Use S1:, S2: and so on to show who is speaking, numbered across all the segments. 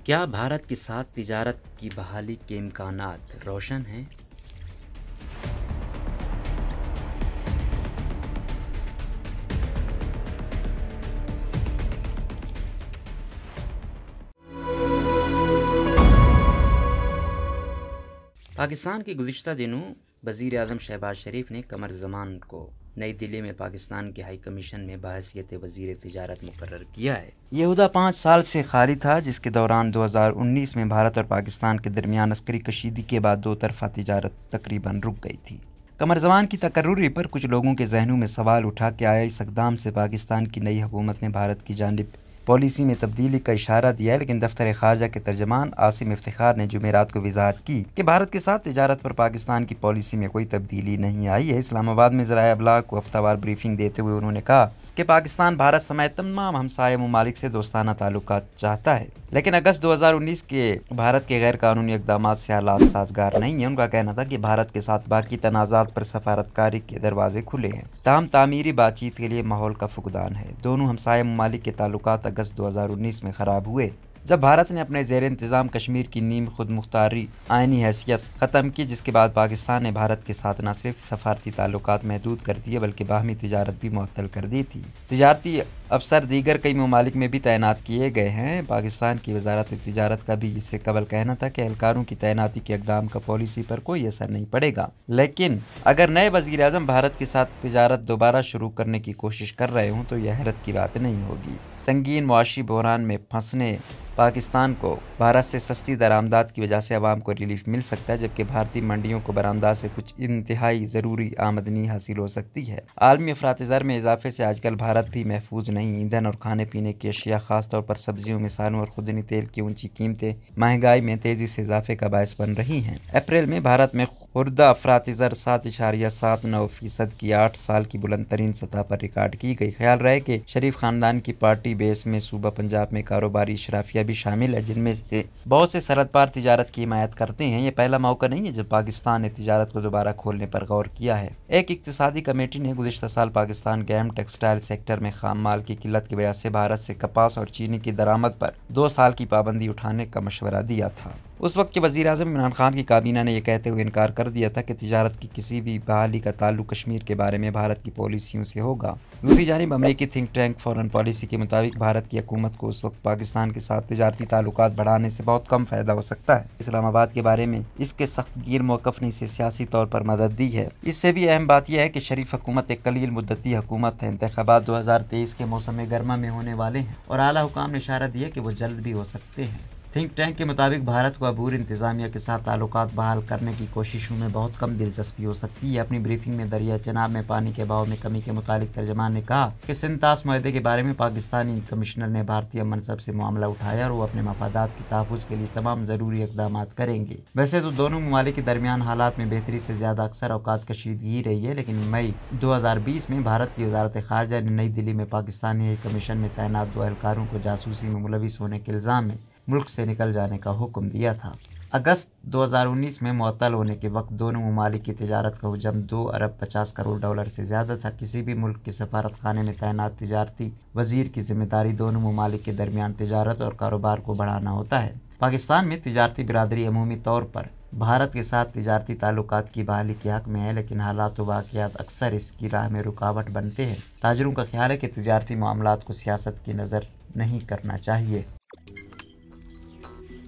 S1: क्या भारत के साथ तिजारत की बहाली के इम्कानात रोशन हैं? पाकिस्तान के गुज़िश्ता दिनों वज़ीर आज़म शहबाज शरीफ ने कमर ज़मान को नई दिल्ली में पाकिस्तान के हाई कमीशन में बहैसियत वज़ीर तिजारत मुकर्रर किया है। ये ओहदा 5 साल से खाली था, जिसके दौरान 2019 में भारत और पाकिस्तान के दरमियान अस्करी कशीदगी के बाद दो तरफ़ा तिजारत तकरीबन रुक गई थी। कमर ज़मान की तकर्रुरी पर कुछ लोगों के जहनों में सवाल उठा कि आया इस इक़दाम से पाकिस्तान की नई हुकूमत ने भारत की जानिब पॉलिसी में तब्दीली का इशारा दिया है, लेकिन दफ्तर ख़ारजा के तर्जमान आसिम इफ्तिखार ने जुमेरात को वजाहत की कि भारत के साथ तिजारत पर पाकिस्तान की पॉलिसी में कोई तब्दीली नहीं आई है। इस्लामाबाद में ज़राए अबलाग को हफ्तावार ब्रीफिंग देते हुए उन्होंने कहा कि पाकिस्तान भारत समेत तमाम हमसाया ममालिक से दोस्ताना ताल्लुकात चाहता है, लेकिन अगस्त 2019 के भारत के गैर कानूनी इक़दामात से हालात साजगार नहीं है। उनका कहना था कि भारत के साथ बाकी तनाज़ात पर सफारतकारी के दरवाजे खुले हैं, ताहम तामीरी बातचीत के लिए माहौल का फुकदान है। दोनों हमसाया ममालिक के ताल्लुकात अगस्त 2019 में ख़राब हुए, जब भारत ने अपने ज़ेर इंतज़ाम कश्मीर की नीम खुद मुख्तारी आइनी हैसियत ख़त्म की, जिसके बाद पाकिस्तान ने भारत के साथ न सिर्फ सफारती ताल्लुकात महदूद कर दिए बल्कि बाहमी तिजारत भी मुअत्तल कर दी थी। तिजारती अफसर दीगर कई ममालिक में भी तैनात किए गए हैं। पाकिस्तान की वजारत तिजारत का भी इससे कबल कहना था कि एहलकारों की तैनाती के इक़दाम का पॉलिसी पर कोई असर नहीं पड़ेगा, लेकिन अगर नए वज़ीर आज़म भारत के साथ तिजारत दोबारा शुरू करने की कोशिश कर रहे हों तो यह हैरत की बात नहीं होगी। संगीन मुआशी बहरान में फंसने पाकिस्तान को भारत से सस्ती दरामदात की वजह से आवाम को रिलीफ मिल सकता है, जबकि भारतीय मंडियों को बरामदा से कुछ इंतहाई ज़रूरी आमदनी हासिल हो सकती है। आलमी अफरात-ए-ज़र में इजाफे से आजकल भारत भी महफूज नहीं। ईंधन और खाने पीने की अशिया, खासतौर पर सब्जियों, मिसालों और खुदनी तेल की ऊंची कीमतें महंगाई में तेज़ी से इजाफे का बायस बन रही हैं। अप्रैल में भारत में खुर्दा अफरात-ए-ज़र 7.79% की 8 साल की बुलंद तरीन सतह पर रिकॉर्ड की गई। ख्याल रहे कि शरीफ खानदान की पार्टी बेस में सूबा पंजाब में कारोबारी शराफिया भी शामिल है, जिनमें से बहुत से सरहद पार तिजारत की हिमायत करते हैं। ये पहला मौका नहीं है जब पाकिस्तान ने तिजारत को दोबारा खोलने पर गौर किया है। एक इक्तिसादी कमेटी ने गुज़िश्ता साल पाकिस्तान के अहम टेक्सटाइल सेक्टर में खाम माल की किल्लत की वजह से भारत से कपास और चीनी की दरामद पर 2 साल की पाबंदी उठाने का मशवरा दिया था। उस वक्त के वज़ीर आज़म इमरान खान की काबीना ने यह कहते हुए इनकार कर दिया था कि तिजारत की किसी भी बहाली का ताल्लुक कश्मीर के बारे में भारत की पॉलिसियों से होगा। दूसरी जानिब अमरीकी थिंक टैंक फॉरेन पॉलिसी के मुताबिक भारत की हुकूमत को उस वक्त पाकिस्तान के साथ तिजारती ताल्लुकात बढ़ाने से बहुत कम फ़ायदा हो सकता है। इस्लामाबाद के बारे में इसके सख्त गिर मौक़िफ़ ने इसे सियासी तौर पर मदद दी है। इससे भी अहम बात यह है कि शरीफ हुकूमत एक कलील मुद्दती हुकूमत है। इंतख़ाबात 2023 के मौसम गर्मा में होने वाले हैं और आला हुकाम ने इशारा दिया कि वो जल्द भी हो सकते हैं। थिंक टैंक के मुताबिक भारत को अबूर इंतज़ामिया के साथ ताल्लुकात बहाल करने की कोशिशों में बहुत कम दिलचस्पी हो सकती है। अपनी ब्रीफिंग में दरिया चनाब में पानी के बहाव में कमी के मुतालिक तर्जमान ने कहा कि सिंतास मुआहदे के बारे में पाकिस्तानी कमिश्नर ने भारतीय मनसब से मामला उठाया और वो अपने मफादात के तहफ़्फ़ुज़ के लिए तमाम ज़रूरी इक़दाम करेंगे। वैसे तो दोनों ममालिक के दरमियान हालात में बेहतरी से ज़्यादा अक्सर औकात कशीदगी रही है, लेकिन मई 2020 में भारत की वज़ारत ख़ारजा ने नई दिल्ली में पाकिस्तानी हाई कमीशन में तैनात 2 एहलकारों को जासूसी में मुलविस होने के इल्ज़ाम में मुल्क से निकल जाने का हुक्म दिया था। अगस्त 2019 में मुअत्तल होने के वक्त दोनों ममालिक की तिजारत का हजम 2 अरब 50 करोड़ डॉलर से ज़्यादा था। किसी भी मुल्क के सफारत खाने में तैनात तिजारती वज़ीर की जिम्मेदारी दोनों ममालिक के दरमियान तिजारत और कारोबार को बढ़ाना होता है। पाकिस्तान में तिजारती बिरादरी अमूमी तौर पर भारत के साथ तिजारती ताल्लुकात की बहाली के हक़ में है, लेकिन हालात व वाक़यात अक्सर इसकी राह में रुकावट बनते हैं। ताजरों का ख्याल है कि तिजारती मामलात को सियासत की नज़र नहीं करना चाहिए।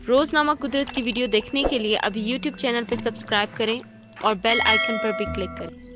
S2: रोज़नामा कुदरत की वीडियो देखने के लिए अभी YouTube चैनल पर सब्सक्राइब करें और बेल आइकन पर भी क्लिक करें।